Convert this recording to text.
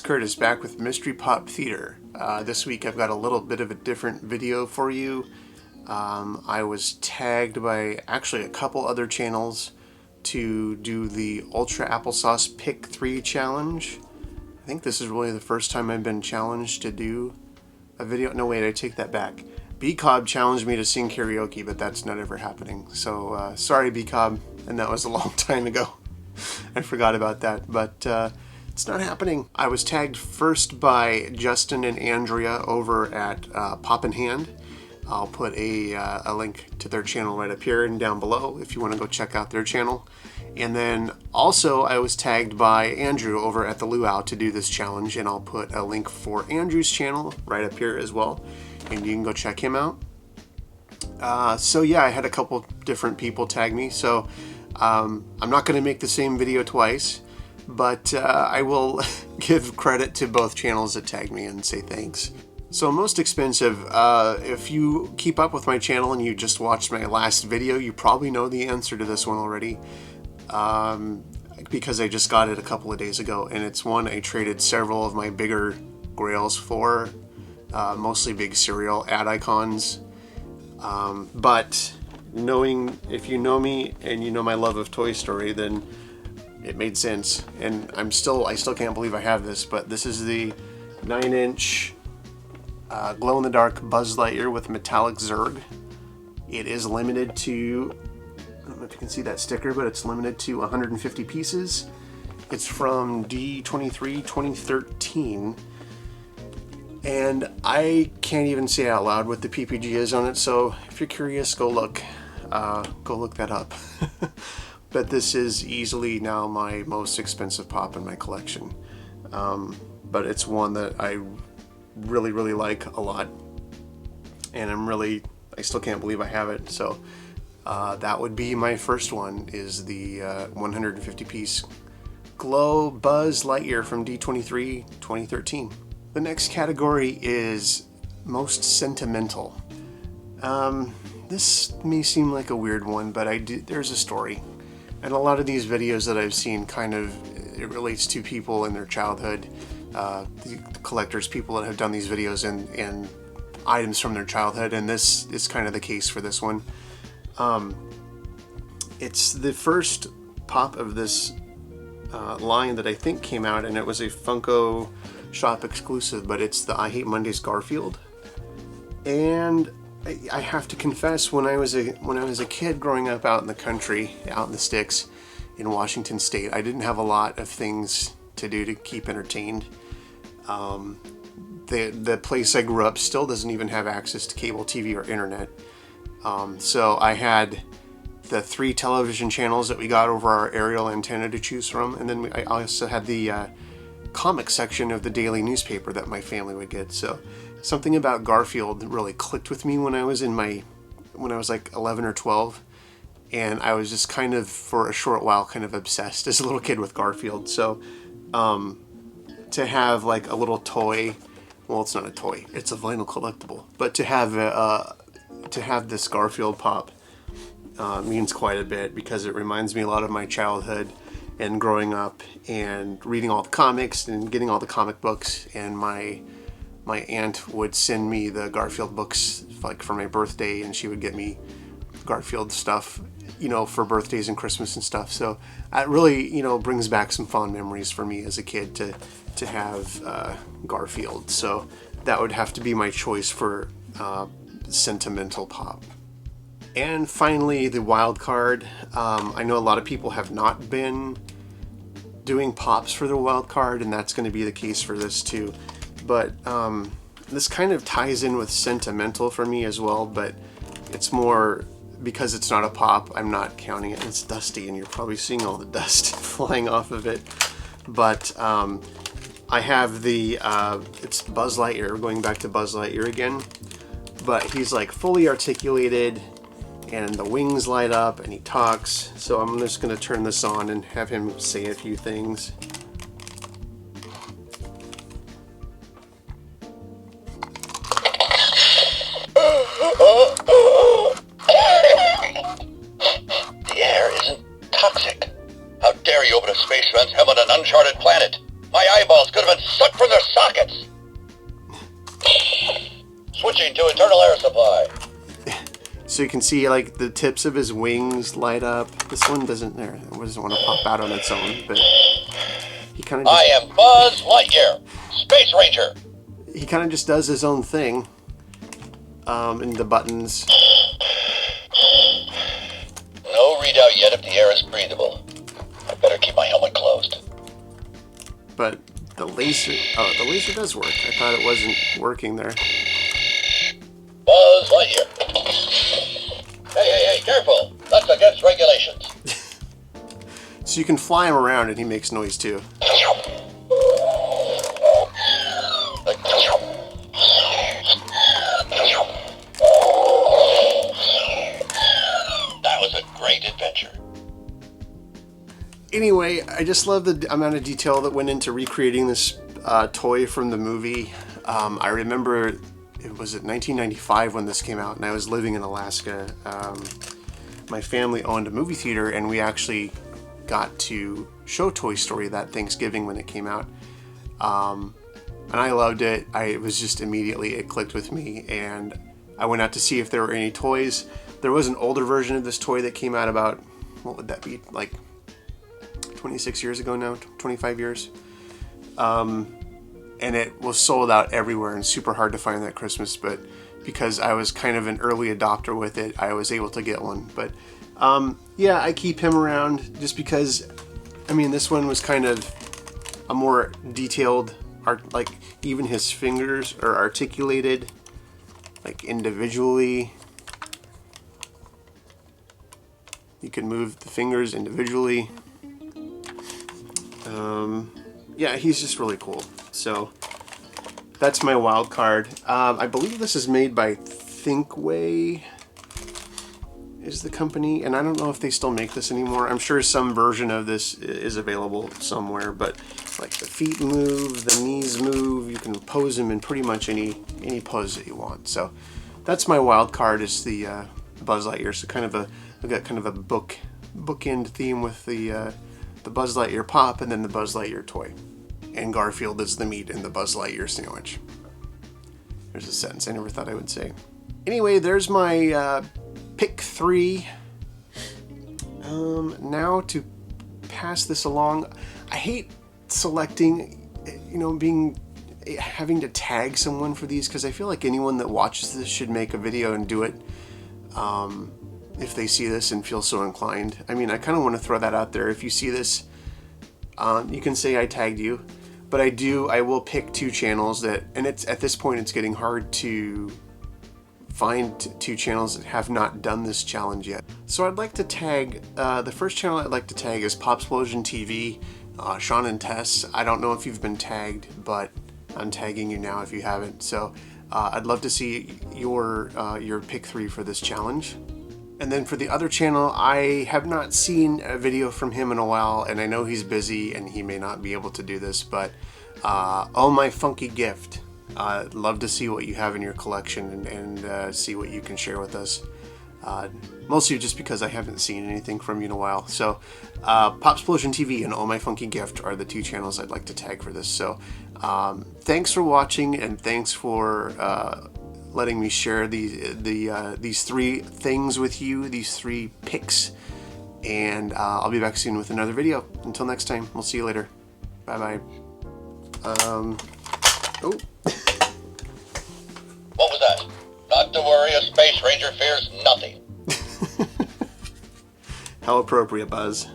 Wildcard is back with Mystery Pop Theater. This week I've got a little bit of a different video for you. I was tagged by actually a couple other channels to do the Ultra Applesauce Pick 3 challenge. I think this is really the first time I've been challenged to do a video. No, wait, I take that back. B-Cobb challenged me to sing karaoke, but that's not ever happening. So sorry, B-Cobb, and that was a long time ago. I forgot about that, but it's not happening. I was tagged first by Justin and Andrea over at Pop in Hand. I'll put a link to their channel right up here and down below if you want to go check out their channel. And then also I was tagged by Andrew over at the Luau to do this challenge, and I'll put a link for Andrew's channel right up here as well, and you can go check him out. So yeah, I had a couple different people tag me, so I'm not going to make the same video twice, but I will give credit to both channels that tagged me and say thanks. So most expensive, if you keep up with my channel and you just watched my last video, you probably know the answer to this one already, because I just got it a couple of days ago, and it's one I traded several of my bigger grails for, mostly big cereal ad icons, but knowing, if you know me and you know my love of Toy Story, then it made sense. And I still can't believe I have this, but this is the 9-inch glow-in-the-dark Buzz Lightyear with metallic Zerg. It is limited to, I don't know if you can see that sticker, but it's limited to 150 pieces. It's from D23 2013. And I can't even say out loud what the PPG is on it, so if you're curious, go look that up. But this is easily now my most expensive pop in my collection. But it's one that I really like a lot, and I still can't believe I have it. So that would be my first one, is the 150 piece Glow Buzz Lightyear from D23 2013. The next category is most sentimental. This may seem like a weird one, but there's a story. And a lot of these videos that I've seen it relates to people in their childhood, the collectors, people that have done these videos and items from their childhood, and this is kind of the case for this one. It's the first pop of this line that I think came out, and it was a Funko Shop exclusive, but it's the I Hate Mondays Garfield. And I have to confess, when I was a kid growing up out in the country, out in the sticks in Washington State, I didn't have a lot of things to do to keep entertained. The place I grew up still doesn't even have access to cable TV or internet. So I had the 3 television channels that we got over our aerial antenna to choose from, and then I also had the comic section of the daily newspaper that my family would get. So something about Garfield really clicked with me when I was like 11 or 12, and I was just kind of, for a short while, kind of obsessed as a little kid with Garfield. So to have like a little toy, well, it's not a toy, it's a vinyl collectible, but to have this Garfield pop means quite a bit, because it reminds me a lot of my childhood and growing up and reading all the comics and getting all the comic books. And my aunt would send me the Garfield books like for my birthday, and she would get me Garfield stuff, for birthdays and Christmas and stuff. So it really, brings back some fond memories for me as a kid to have Garfield. So that would have to be my choice for sentimental pop. And finally, the Wildcard. I know a lot of people have not been doing pops for the Wildcard, and that's going to be the case for this too. But this kind of ties in with sentimental for me as well, but it's more because it's not a pop, I'm not counting it. It's dusty, and you're probably seeing all the dust flying off of it. But I have it's Buzz Lightyear, going back to Buzz Lightyear again, but he's like fully articulated, and the wings light up, and he talks. So I'm just going to turn this on and have him say a few things. The air isn't toxic. How dare you open a space fence, have on an uncharted planet? My eyeballs could have been sucked from their sockets. Switching to internal air supply. So you can see like the tips of his wings light up. This one doesn't want to pop out on its own, but he kind of. I am Buzz Lightyear, Space Ranger. He kind of just does his own thing. In the buttons. No readout yet if the air is breathable. I better keep my helmet closed. But the laser does work. I thought it wasn't working there. Buzz Lightyear. Hey, careful. That's against regulations. So you can fly him around and he makes noise too. That was a great adventure. Anyway, I just love the amount of detail that went into recreating this toy from the movie. I remember it was at 1995 when this came out, and I was living in Alaska. My family owned a movie theater, and we actually got to show Toy Story that Thanksgiving when it came out. And I loved it. It was just immediately, it clicked with me, and I went out to see if there were any toys. There was an older version of this toy that came out about, what would that be, like 26 years ago now, 25 years. And it was sold out everywhere and super hard to find that Christmas, but because I was kind of an early adopter with it, I was able to get one. But yeah, I keep him around just because, I mean, this one was kind of a more detailed art, like even his fingers are articulated like individually. You can move the fingers individually. Yeah, he's just really cool. So that's my Wildcard. I believe this is made by Thinkway is the company, and I don't know if they still make this anymore. I'm sure some version of this is available somewhere, but like the feet move, the knees move, you can pose them in pretty much any pose that you want. So that's my Wildcard, is the Buzz Lightyear. So kind of I've got kind of a bookend theme with the Buzz Lightyear pop and then the Buzz Lightyear toy. And Garfield is the meat in the Buzz Lightyear sandwich. There's a sentence I never thought I would say. Anyway, there's my pick 3. Now to pass this along, I hate selecting, having to tag someone for these, because I feel like anyone that watches this should make a video and do it if they see this and feel so inclined. I mean, I kind of want to throw that out there. If you see this, you can say I tagged you, but I will pick 2 channels that, and it's at this point it's getting hard to find 2 channels that have not done this challenge yet. So I'd like to tag, the first channel I'd like to tag is Popsplosion TV, Sean and Tess. I don't know if you've been tagged, but I'm tagging you now if you haven't. So I'd love to see your pick 3 for this challenge. And then for the other channel, I have not seen a video from him in a while, and I know he's busy and he may not be able to do this, but Oh My Funky Gift. I'd love to see what you have in your collection and see what you can share with us. Mostly just because I haven't seen anything from you in a while. So Popsplosion TV and Oh My Funky Gift are the 2 channels I'd like to tag for this. So thanks for watching, and thanks for letting me share these 3 things with you, these 3 picks, and I'll be back soon with another video. Until next time, we'll see you later. Bye bye. Oh. What was that? Not to worry, a Space Ranger fears nothing. How appropriate, Buzz.